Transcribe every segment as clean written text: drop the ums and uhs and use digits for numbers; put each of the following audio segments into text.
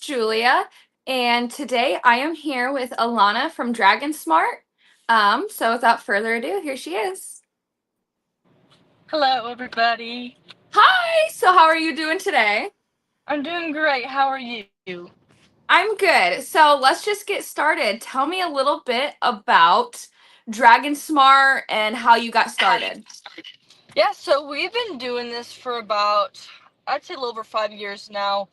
Julia, and today I am here with Alonna from Dragon Smart. So without further ado, here she is. Hello, everybody. Hi! So how are you doing today? I'm doing great. How are you? I'm good. So let's just get started. Tell me a little bit about Dragon Smart and how you got started. Yeah, so we've been doing this for about, I'd say a little over 5 years now.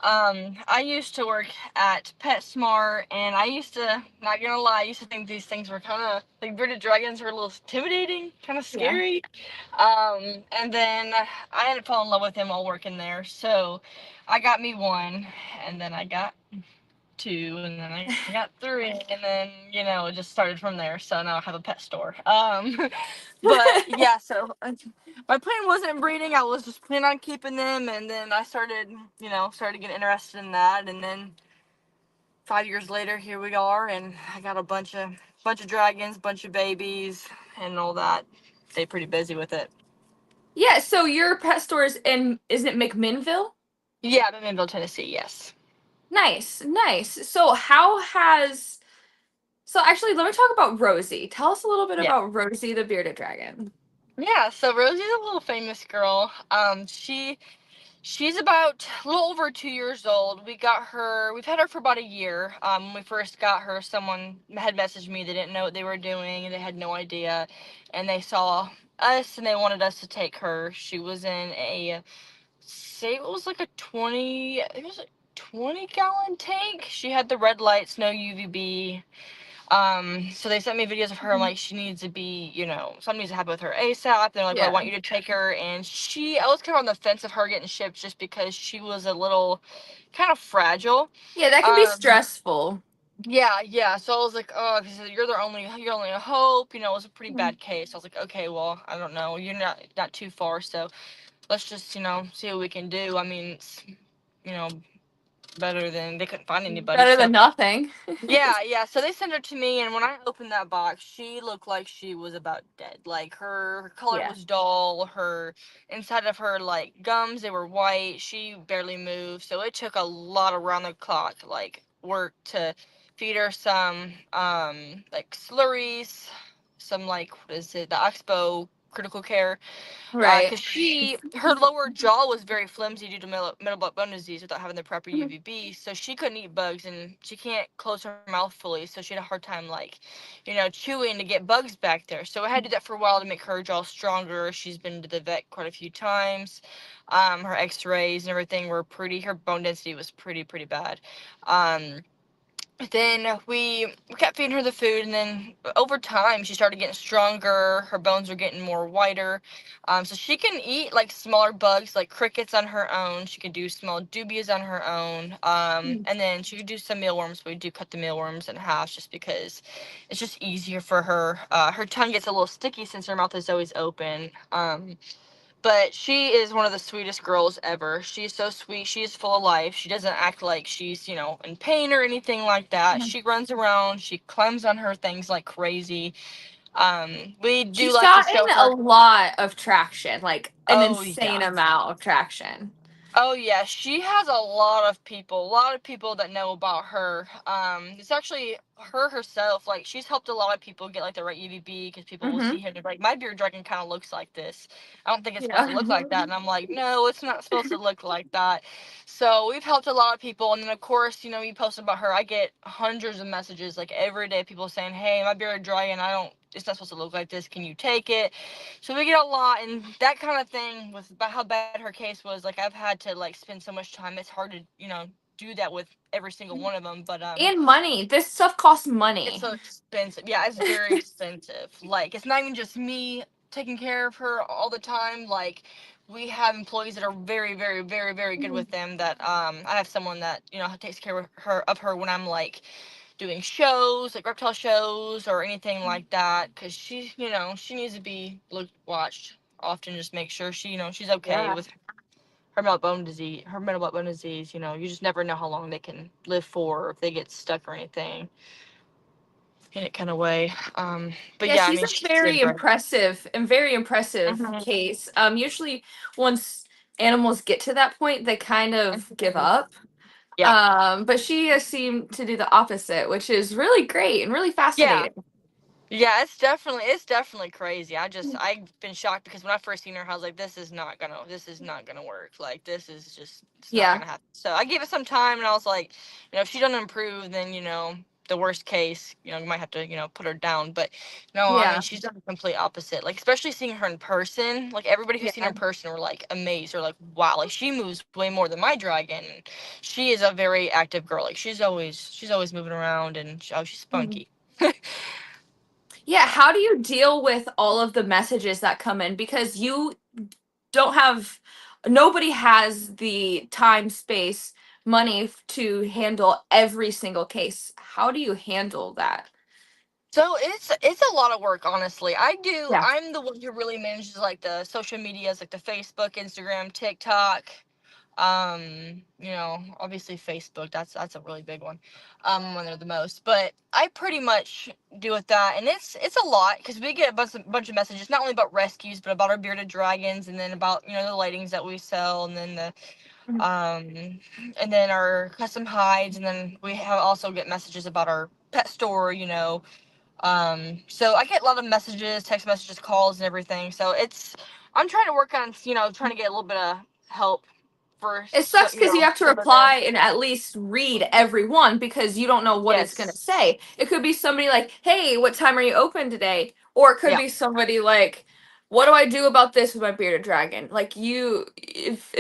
I used to work at PetSmart, and I used to, not gonna lie, I used to think these things were kind of, like bearded dragons were a little intimidating, kind of Yeah. scary. And then I ended up falling in love with him while working there. So I got me one, and then I got two, and then I got three, and then it just started from there. So now I have a pet store. But yeah, so my plan wasn't breeding. I was just planning on keeping them, and then I started, started getting interested in that, and then 5 years later, here we are, and I got a bunch of dragons, bunch of babies, and all that. Stay pretty busy with it. Yeah, so your pet store is in, isn't it McMinnville? Yeah, I'm in Minville, Tennessee. Yes. Nice, nice. So actually let me talk about Rosie. Tell us a little bit Yeah. about Rosie the bearded dragon. Yeah, so Rosie's a little famous girl. She's about a little over 2 years old. We've had her for about a year. When we first got her, someone had messaged me. They didn't know what they were doing and they had no idea. And they saw us and they wanted us to take her. She was in say it was like a 20, I think it was a 20-gallon tank. She had the red lights, no UVB. So they sent me videos of her. I'm like, she needs to be, something needs to happen with her ASAP. They're like, well, I Yeah. want you to take her. And I was kind of on the fence of her getting shipped just because she was a little kind of fragile. Yeah, that can be Um, stressful. yeah, yeah. So I was like, oh, because you're only a hope. It was a pretty bad case. I was like, okay, well, I don't know. You're not too far. So let's just, see what we can do. I mean, it's, you know, better than they couldn't find anybody. Better So than nothing. yeah, yeah. So they sent her to me, and when I opened that box, she looked like she was about dead. Like her color Yeah. was dull. Her inside of her like gums, they were white. She barely moved. So it took a lot of round the clock like work to feed her some like slurries, some like what is it, the Expo critical care, Right. because her lower jaw was very flimsy due to metabolic bone disease without having the proper Mhm. UVB, so she couldn't eat bugs and she can't close her mouth fully, so she had a hard time like, chewing to get bugs back there. So I had to do that for a while to make her jaw stronger. She's been to the vet quite a few times. Her X-rays and everything were pretty. Her bone density was pretty bad. Um, then we kept feeding her the food, and then over time she started getting stronger. Her bones were getting more whiter, so she can eat like smaller bugs like crickets on her own. She can do small dubias on her own, and then she could do some mealworms, but we do cut the mealworms in half just because it's just easier for her. Her tongue gets a little sticky since her mouth is always open. But she is one of the sweetest girls ever. She's so sweet. She's full of life. She doesn't act like she's, in pain or anything like that. Mhm. She runs around. She climbs on her things like crazy. We do She's like to gotten show a her. lot of traction, like an Oh, yeah. insane amount of traction. Oh yeah, she has a lot of people that know about her. It's actually her herself. Like she's helped a lot of people get like the right UVB because people will Mm-hmm. see her and they're like, my beard dragon kind of looks like this. I don't think it's supposed to Yeah. look like that, and I'm like, no, it's not supposed to look like that. So we've helped a lot of people, and then of course, you post about her. I get hundreds of messages like every day, people saying, hey, my bearded dragon, I don't. It's not supposed to look like this. Can you take it? So we get a lot, and that kind of thing with about how bad her case was. Like I've had to like spend so much time. It's hard to do that with every single one of them. But And money. This stuff costs it's money. so expensive. Yeah, it's very expensive. Like it's not even just me taking care of her all the time. Like we have employees that are very good with them. That I have someone that takes care of her when I'm like doing shows, like reptile shows or anything like that, because she needs to be watched often. Just make sure she's okay Yeah. with her metabolic bone disease. You just never know how long they can live for, or if they get stuck or anything in it kind of way. But Yeah, yeah, I she's mean, a she's doing very great. impressive and very impressive Mhm. case. Usually once animals get to that point, they kind of give Mhm. up. Yeah. But she seemed to do the opposite, which is really great and really Yeah. fascinating. Yeah, it's definitely crazy. I've been shocked because when I first seen her, I was like, this is not gonna work. Like this is just it's not Yeah. gonna happen. So I gave it some time, and I was like, if she doesn't improve, then the worst case, you might have to put her down. But no, I mean Yeah. she's done the complete opposite. Like especially seeing her in person, like everybody who's seen her Yeah. in person were like amazed or like wow, like she moves way more than my dragon. And she is a very active girl. Like she's always moving around, and she's Mhm. spunky. Yeah, how do you deal with all of the messages that come in? Because you don't have, nobody has the time, space, money to handle every single case. How do you handle that? So it's a lot of work, honestly. Yeah. I'm the one who really manages like the social medias, like the Facebook, Instagram, TikTok. Obviously Facebook. That's a really big one. When they're the most, but I pretty much do with that, and it's a lot because we get a bunch of messages, not only about rescues, but about our bearded dragons, and then about the lightings that we sell, and then the Mhm. um, and then our custom hides, and then we have also get messages about our pet store. So I get a lot of messages, text messages, calls, and everything. So I'm trying to work on, trying to get a little bit of help for, It sucks because you have to here and there. reply and at least read every one because you don't know what it's going to Yes. say. It could be somebody like, hey, what time are you open today? Or it could Yeah. be somebody like, what do I do about this with my bearded dragon? Like you, if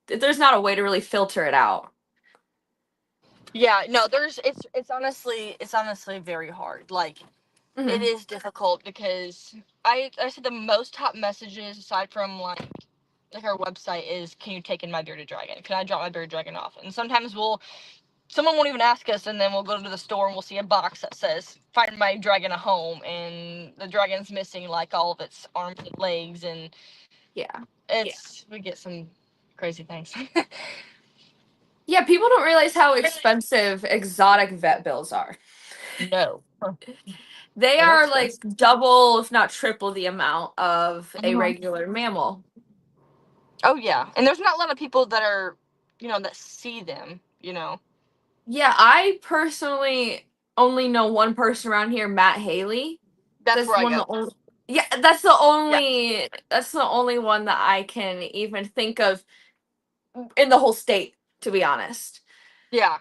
there's not a way to really filter it out. Yeah. No, it's honestly very hard. Like it Hmm. is difficult because I said the most top messages aside from like our website is, can you take in my bearded dragon? Can I drop my bearded dragon off? And sometimes someone won't even ask us, and then we'll go to the store and we'll see a box that says find my dragon a home, and the dragon's missing like all of its arms and legs, and Yeah. we get some crazy things. Yeah, people don't realize how expensive exotic vet bills are. No. They Yeah, are that's like expensive. double, if not triple, the amount of a Hmm. regular mammal. Oh yeah, and there's not a lot of people that are that see them. Yeah, I personally only know one person around here, Matt Haley. That's That's where I one of go. the only. Yeah, that's the Yeah. only. That's the only one that I can even think of in the whole state, to be honest. Yeah.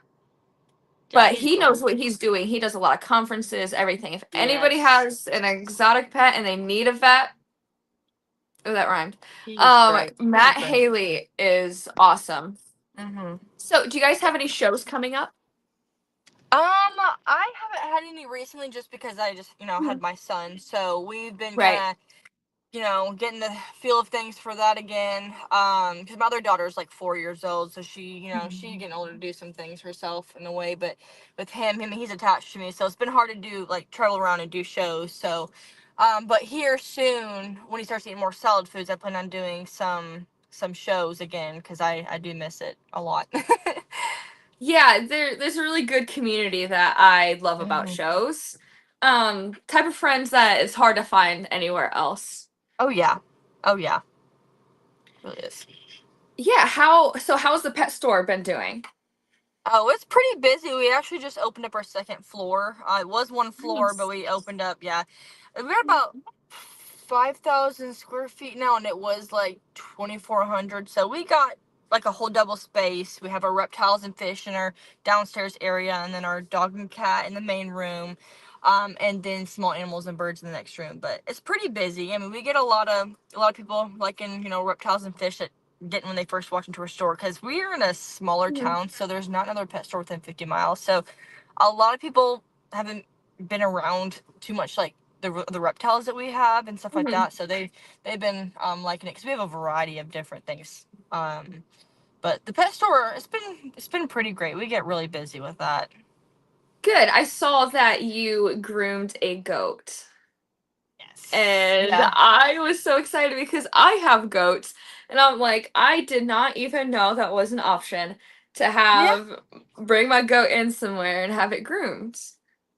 Yeah, But he's he great. knows what he's doing. He does a lot of conferences, everything. If anybody Yes. has an exotic pet and they need a vet, oh, that rhymed. He is great. He's Matt great. Haley is awesome. Hmm. So, do you guys have any shows coming up? I haven't had any recently just because I just, had Mhm. my son. So we've been Right. kind of, getting the feel of things for that again. Because my other daughter is like 4 years old, so she Mhm. getting older to do some things herself in a way. But with him, he's attached to me, so it's been hard to do like travel around and do shows. So, but here soon, when he starts eating more solid foods, I plan on doing some shows again because I do miss it a lot. Yeah, there's a really good community that I love about Hmm. shows. Type of friends that it's hard to find anywhere else. Oh yeah, oh yeah, it really is. Yeah, how's the pet store been doing? Oh, it's pretty busy. We actually just opened up our second floor. It was one floor, but Nice. we opened up, yeah. We got about 5,000 square feet now, and it was like 2,400. So we got like a whole double space. We have our reptiles and fish in our downstairs area, and then our dog and cat in the main room, and then small animals and birds in the next room. But it's pretty busy. I mean, we get a lot of people like in reptiles and fish that didn't when they first walked into our store because we are in a smaller Mhm. town, so there's not another pet store within 50 miles. So a lot of people haven't been around too much like the reptiles that we have and stuff like Mhm. that. So they've been liking it because we have a variety of different things. But the pet store it's been pretty great. We get really busy with that. Good. I saw that you groomed a goat. Yes. And Yeah. I was so excited because I have goats. And I'm like, I did not even know that was an option to Yeah. have bring my goat in somewhere and have it groomed.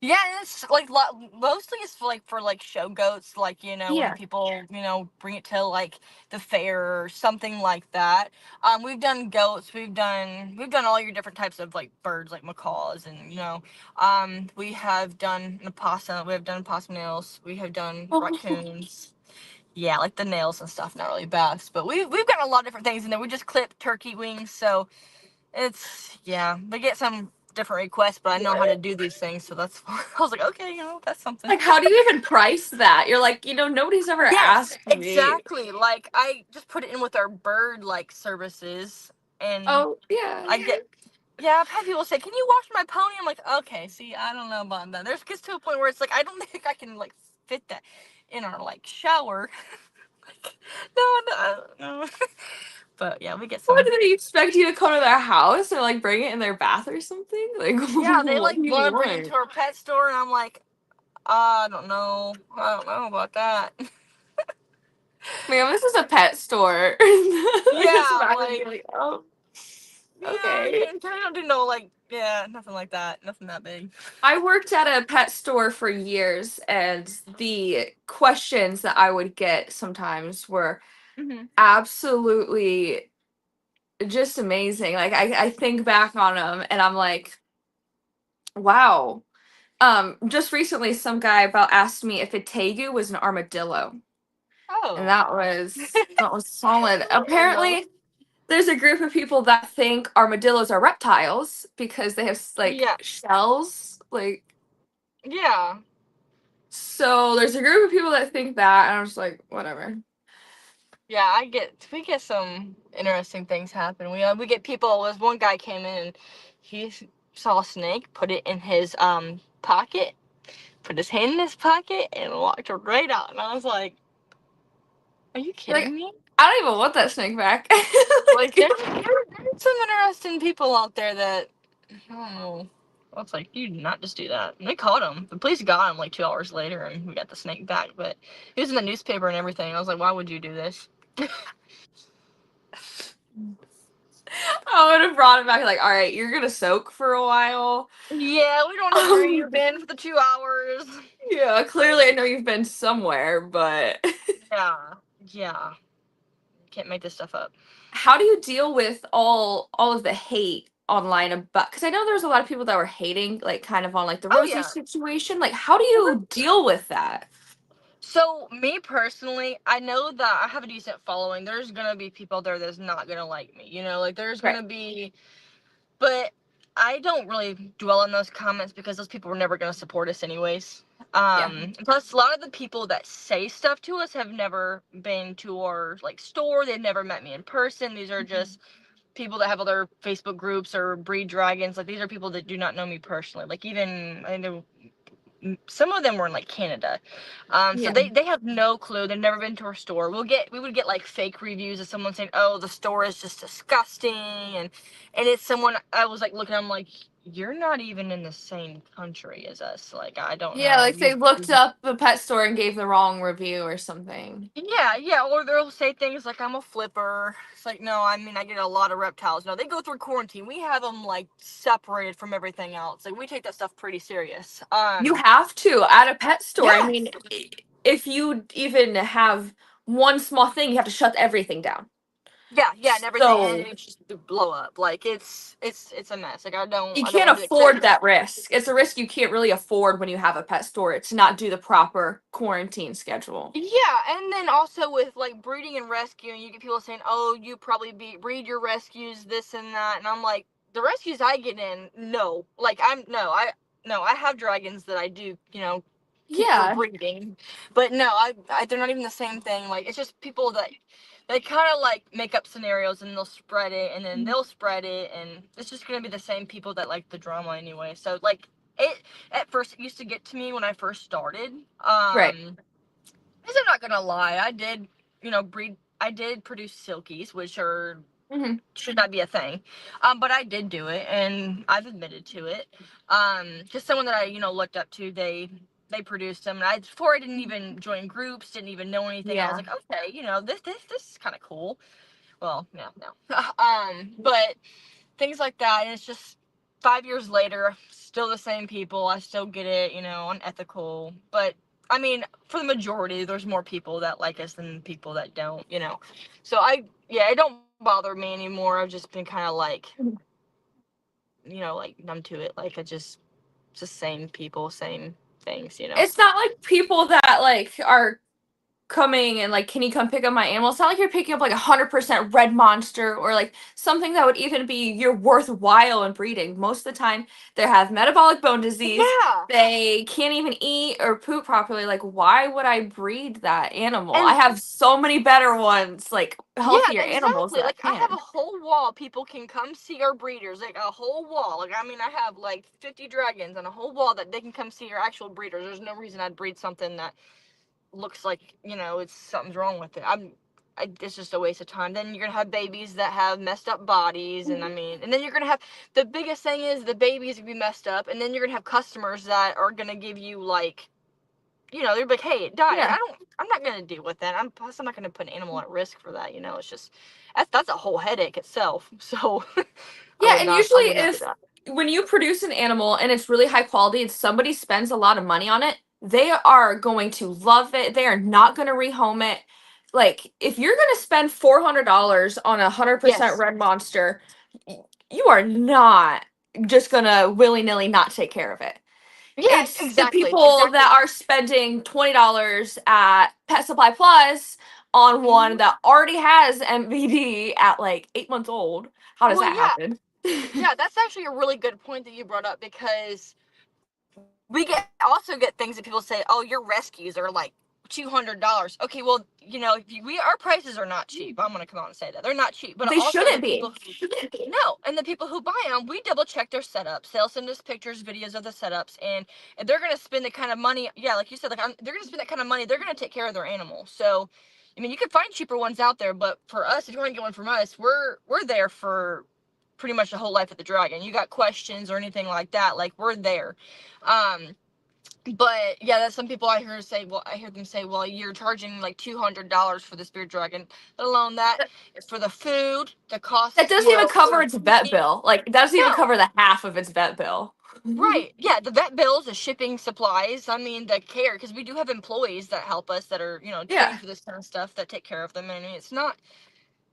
Yeah, and it's like mostly it's for like show goats, like when Yeah. people bring it to like the fair or something like that. We've done goats, we've done all your different types of like birds, like macaws, and we have done an opossum, we have done possum nails, we have done Oh, raccoons. Yeah, like the nails and stuff, not really baths, but we've got a lot of different things in there. We just clip turkey wings, so it's yeah. We get some different requests, but I know how to what? do these things, so that's fine. I was like, okay, that's something. Like, how do you even price that? You're like, nobody's ever Yes, asked me. exactly. Like I just put it in with our bird like services, and Oh, yeah. I get yeah. I've had people say, "Can you wash my pony?" I'm like, okay. See, I don't know about that. There's gets to a point where it's like I don't think I can like fit that in our like shower. Like, no. But yeah, we get What, some. do they expect you to come to their house or like bring it in their bath or something? Like, Yeah, they what like do you want to bring it want? to our pet store, and I'm like, I don't know. I don't know about that. Ma'am, this is a pet store. Like, just Yeah, imagine being like, like, oh, yeah, okay. I don't do no, like, yeah, nothing like that. Nothing that big. I worked at a pet store for years, and the questions that I would get sometimes were Hmm. absolutely just amazing. Like, I think back on them and I'm like, wow. Just recently, some guy about asked me if a tegu was an armadillo, and Oh. that was solid. Fair enough. Apparently, there's a group of people that think armadillos are reptiles because they have like Yeah. shells. Like, Yeah. so there's a group of people that think that, and I'm just like, whatever. Yeah, we get some interesting things happen. We get people. This one guy came in and saw a snake, put it in his pocket, put his hand in his pocket, and walked right out. And I was like, "Are you Like, kidding me?" I don't even want that snake back. Like Like, there's some interesting people out there that I don't know. Well, it's like you did not just do that. And they caught him. The police got him like 2 hours later, and we got the snake back. But he was in the newspaper and everything. I was like, why would you do this? I would have brought it back. Like, all right, you're gonna soak for a while. Yeah, we don't know where Um, you've been for the 2 hours. yeah, clearly I know you've been somewhere, but Yeah, yeah. Can't make this stuff up. how do you deal with all of the hate online about? Because I know there was a lot of people that were hating, like, kind of on like the Oh Rosie yeah. situation. Like, how do Mhm. you deal with that? So me personally, I know that I have a decent following. There's gonna be people there that's not gonna like me. Like there's Right. gonna be but I don't really dwell on those comments because those people were never going to support us anyways. Yeah. Plus, a lot of the people that say stuff to us have never been to our like store. They've never met me in person. These are Mhm. just people that have other Facebook groups or breed dragons. Like these are people that do not know me personally. Like even I know some of them were in like Canada. So Yeah. they have no clue. They've never been to our store. We would get like fake reviews of someone saying, "Oh, the store is just disgusting," and it's someone I was like looking. I'm like, "You're not even in the same country as us. Like I don't Yeah, know like they you." looked up the pet store and gave the wrong review or something. Yeah, yeah, or they'll say things like I'm a flipper. It's like, no, I mean, I get a lot of reptiles. No, they go through quarantine. We have them like separated from everything else. Like we take that stuff pretty serious. You have to at a pet store. I mean, Yes. if you even have one small thing, you have to shut everything down. Yeah, yeah, and everything, and So it just blow up. Like it's a mess. Like you I don't can't want to do it. 'Cause afford that risk. It's a risk you can't really afford when you have a pet store to not do the proper quarantine schedule. yeah, and then also with like breeding and rescuing, you get people saying, "Oh, you probably breed your rescues this and that," and I'm like, the rescues I get in, no, like I have dragons that I do, keep for Yeah. breeding, but no, they're not even the same thing. Like it's just people that they kind of like make up scenarios and they'll spread it and then they'll spread it and it's just gonna be the same people that like the drama anyway. So like it at first it used to get to me when I first started. Right. Because I'm not gonna lie, I did, breed. I did produce silkies, which are Hmm. should not be a thing, but I did do it, and I've admitted to it. Just someone that I, looked up to, they produced them, and before I didn't even join groups, didn't even know anything. I was Yeah. like, okay, this is kind of cool. Well, yeah, no, but things like that, and it's just 5 years later, still the same people. I still get it, unethical. But I mean, for the majority, there's more people that like us than people that don't. So yeah, it don't bother me anymore. I've just been kind of like, like numb to it. Like just same people, same things. It's not like people that like are coming and like, can you come pick up my animal? It's not like you're picking up like 100% red monster or like something that would even be your worthwhile in breeding. Most of the time, they have metabolic bone disease. Yeah. They can't even eat or poop properly. Like, why would I breed that animal? I And have so many better ones, like yeah, healthier animals exactly. that Like I have a can. whole wall. People can come see our breeders. Like a whole wall. Like I mean, I have like 50 dragons and a whole wall that they can come see our actual breeders. There's no reason I'd breed something that looks like it's something's wrong with it. It's just a waste of time. Then you're gonna have babies that have messed up bodies, and I mean, and then you're gonna have the biggest thing is the babies gonna be messed up, and then you're gonna have customers that are gonna give you like they're like, hey, it died. Yeah. I'm not gonna deal with that. I'm not gonna put an animal at risk for that. It's just that's a whole headache itself. So Yeah, and I usually would not do if that. when you produce an animal and it's really high quality and somebody spends a lot of money on it, they are going to love it. They are not going to rehome it. Like if you're going to spend $400 on a 100% Yes. red monster, you are not just going to willy-nilly not take care of it. Yeah, It's the exactly. people that Exactly. are spending $20 at Pet Supply Plus on one Hmm. that already has MVD at like 8 months old. How does Well, that yeah. happen? Yeah, that's actually a really good point that you brought up because we also get things that people say, "Oh, your rescues are like $200." Okay, well, we our prices are not cheap. I'm gonna come out and say that they're not cheap, but They also the shouldn't people be. who no, and the people who buy them, we double check their setups. They'll send us pictures, videos of the setups, and they're gonna spend the kind of money. Yeah, like you said, like they're gonna spend that kind of money. They're gonna take care of their animal. So, I mean, you can find cheaper ones out there, but for us, if you want to get one from us, we're there for pretty much the whole life of the dragon. You got questions or anything like that, like we're there. Um, but yeah, that's some people I hear them say, well, you're charging like $200 for the spirit dragon, let alone that for the food, the That costs, doesn't even cover for its vet feeding. bill. Like, that doesn't even No, cover the half of its vet bill. right. Yeah, the vet bills, the shipping supplies, I mean, the care, because we do have employees that help us that are, Yeah. trained for this kind of stuff that take care of them. And it's not,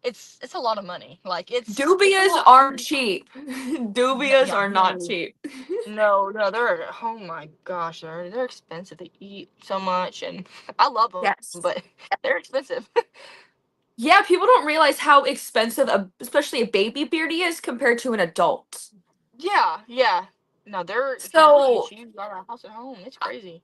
it's a lot of money. Like, it's a Dubias lot. aren't cheap. Dubias Yeah, are not no. cheap. No, they're oh my gosh, they're expensive. They eat so much, and I love them, Yes. but they're expensive. Yeah, people don't realize how expensive, especially a baby beardy is compared to an adult. Yeah, yeah. No, they're especially if So you got a house at home. It's crazy.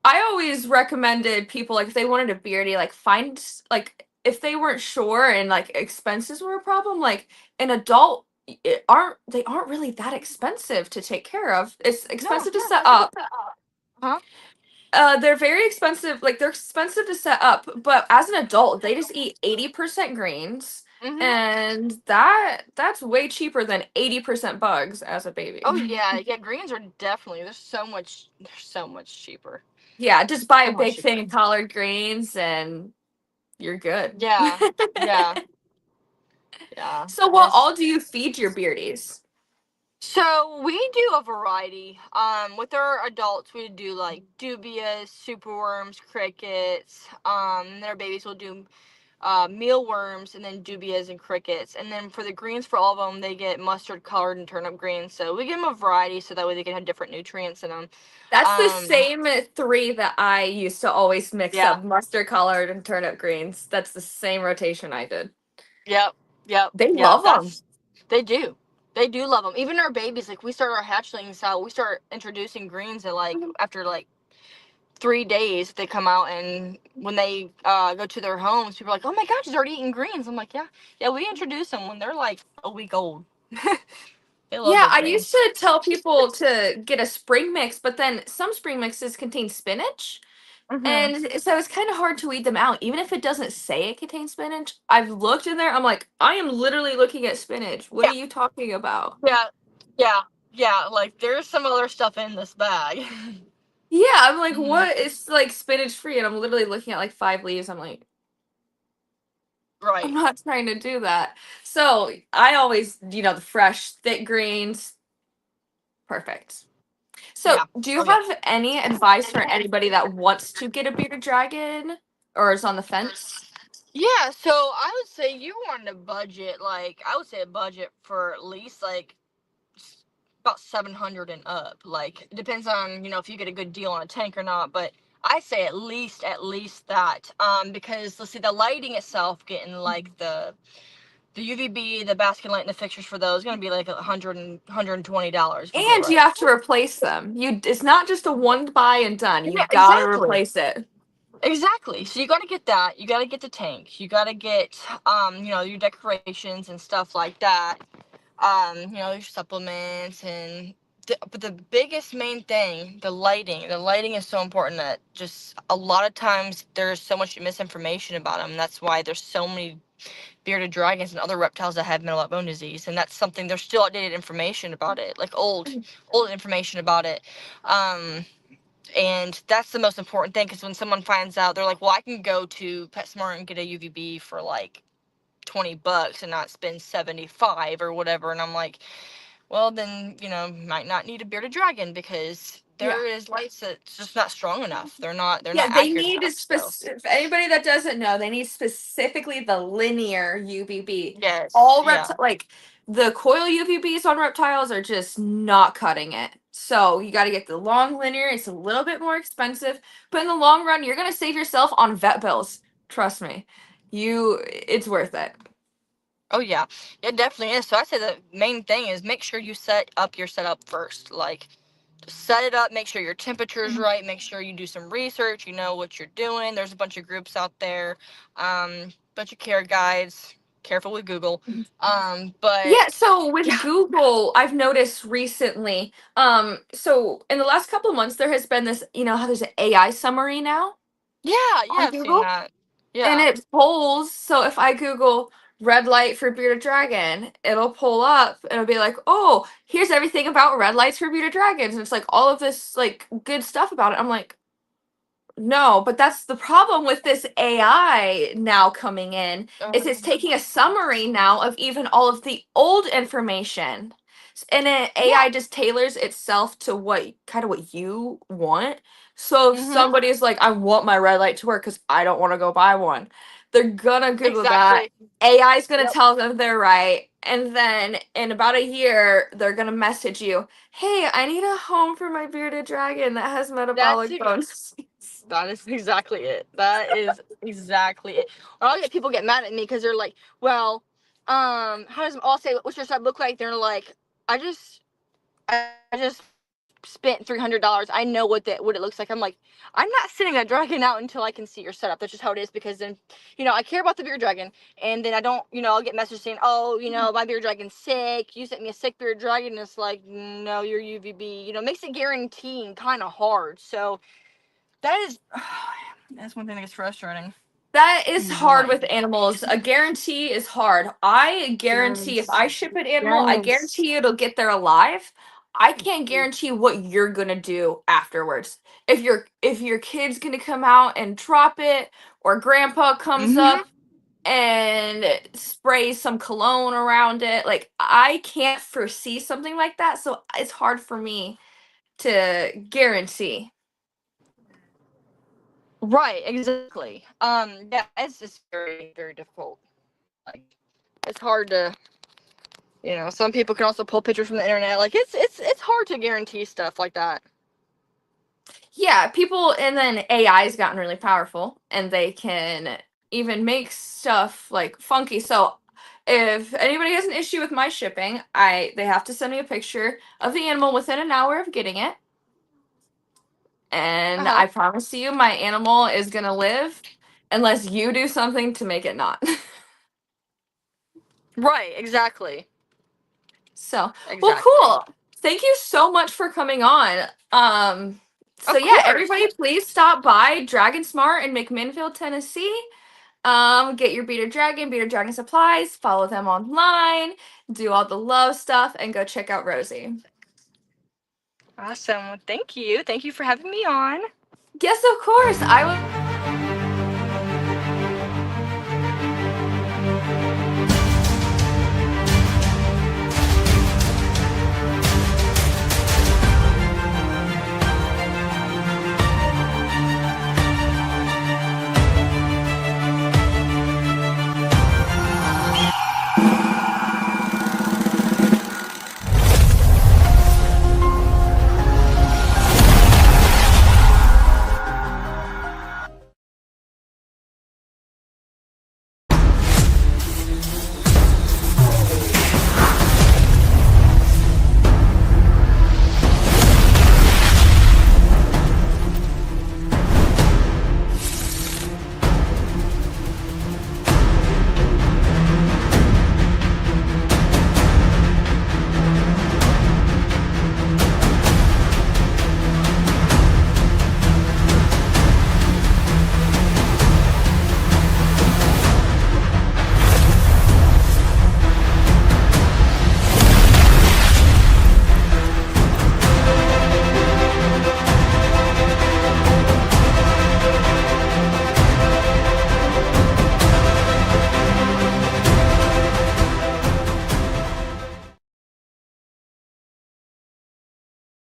I always recommended people like if they wanted a beardy, like find like if they weren't sure and like expenses were a problem, like an adult they aren't really that expensive to take care of. It's No, expensive to yeah, set that's up. it. Huh? They're very expensive. Like they're expensive to set up, but as an adult, they just eat 80% greens, Mhm. and that's way cheaper than 80% bugs as a Oh baby. yeah, yeah. Greens are definitely. They're so much cheaper. Yeah, just buy So a much big thing cheaper. of collard greens and you're good. Yeah, yeah, yeah. So what It's all do you feed your beardies? So we do a variety. With our adults, we do like dubias, superworms, crickets. And our babies will do mealworms, and then dubias and crickets. And then for the greens, for all of them, they get mustard colored and turnip greens. So we give them a variety so that way they can have different nutrients in them. That's the Um, same three that I used to always mix yeah, up mustard colored and turnip greens. That's the same rotation I did. yep, yep, They yeah. love them. They do. They do love them. Even our babies, like we start our hatchlings out, we start introducing greens at like after like 3 days they come out, and when they go to their homes, people are like, oh my gosh, he's already eating greens. I'm like, yeah, yeah, we introduce them when they're like a week old. They love Yeah, those I used things. to tell people to get a spring mix, but then some spring mixes contain spinach. Hmm. And so it's kind of hard to weed them out, even if it doesn't say it contains spinach. I've looked in there, I'm like, I am literally looking at spinach. What are Yeah, you talking about? yeah, yeah, yeah, like there's some other stuff in this bag. Yeah, I'm like, Hmm. what is like spinach free? And I'm literally looking at like 5 leaves. I'm like, I'm Right. not trying to do that. So I always, the fresh, thick greens, perfect. So, Yeah. do you Oh yeah. have any advice for anybody that wants to get a bearded dragon or is on the fence? Yeah, so I would say you want a budget, like I would say a budget for at least like about 700 and up. Like it depends on, if you get a good deal on a tank or not, but I say at least that. Because let's see, the lighting itself, getting like the UVB, the basket light, and the fixtures for those going to be like $120 if you do it And you right. have to replace them. It's not just a one buy and done. You Yeah, gotta exactly. replace it. Exactly. So you got to get that. You got to get the tank. You got to get your decorations and stuff like that. Your supplements but the biggest main thing, the lighting. The lighting is so important that just a lot of times there's so much misinformation about them. That's why there's so many bearded dragons and other reptiles that have metabolic bone disease, and that's something there's still outdated information about it, like old information about it. Um, and that's the most important thing, because when someone finds out, they're like, well, I can go to PetSmart and get a UVB for like $20 and not spend 75 or whatever. And I'm like, well, then, might not need a bearded dragon, because Yeah. there is lights that's just not strong enough. They're not Yeah, they accurate need a enough. So specific. Anybody that doesn't know, they need specifically the linear UVB. yes, All yeah. reptile, like the coil UVBs on reptiles, are just not cutting it. So you got to get the long linear. It's a little bit more expensive, but in the long run, you're gonna save yourself on vet bills. Trust me, it's worth it. Oh yeah, it definitely is. So I say the main thing is make sure you set up your setup first. Like set it up, make sure your temperature's right, make sure you do some research, you know what you're doing. There's a bunch of groups out there, bunch of care guides. Careful with Google. Yeah, But so with yeah, Google, I've noticed recently, so in the last couple of months, there has been this, how there's an AI summary now yeah, on I've seen Google, that. and Yeah. it pulls. So if I Google red light for bearded dragon, it'll pull up and it'll be like, oh, here's everything about red lights for bearded dragons. And it's like all of this like good stuff about it. I'm like, no, but that's the problem with this AI now coming in, is it's taking a summary now of even all of the old information. And then Yeah. AI just tailors itself to what you want. So if Mhm. somebody's like, I want my red light to work because I don't want to go buy one, they're gonna Google that. Exactly. AI is gonna Yep. tell them they're right. And then in about a year, they're gonna message you, hey, I need a home for my bearded dragon that has That's metabolic it. bones. That is exactly it. That is exactly it. Or I'll get people get mad at me because they're like, well, how does I'll say what's your sub look like? They're like, I just spent $300. I know what it looks like. I'm like, I'm not sending that dragon out until I can see your setup. That's just how it is, because then, I care about the beard dragon, and then I don't, I'll get messages saying, oh, my beard dragon's sick. You sent me a sick beard dragon. And it's like, no, you're UVB. Makes it guaranteeing kind of hard. So that is, that's one thing that gets frustrating. That is hard But with animals. A guarantee is hard. I guarantee if yes, I ship an animal, I yes, guarantee it'll get there alive. I can't guarantee what you're gonna do afterwards. If your kid's gonna come out and drop it, or grandpa comes mm-hmm. up and sprays some cologne around it, like I can't foresee something like that, so it's hard for me to guarantee. Right, exactly. Yeah, it's just very, very difficult. Like, it's hard to, some people can also pull pictures from the internet. Like, it's hard to guarantee stuff like that. Yeah, people, and then AI's gotten really powerful and they can even make stuff like funky. So if anybody has an issue with my shipping, they have to send me a picture of the animal within an hour of getting it. And Uh-huh. I promise you my animal is going to live unless you do something to make it not. Right, exactly. So, well, Exactly. cool. Thank you so much for coming on. So Of yeah, course. everybody please stop by Dragon Smart in McMinnville, Tennessee. Get your Bearded Dragon supplies, follow them online, do all the love stuff, and go check out Rosie. Awesome. Well, thank you. Thank you for having me on. Yes, of course. I will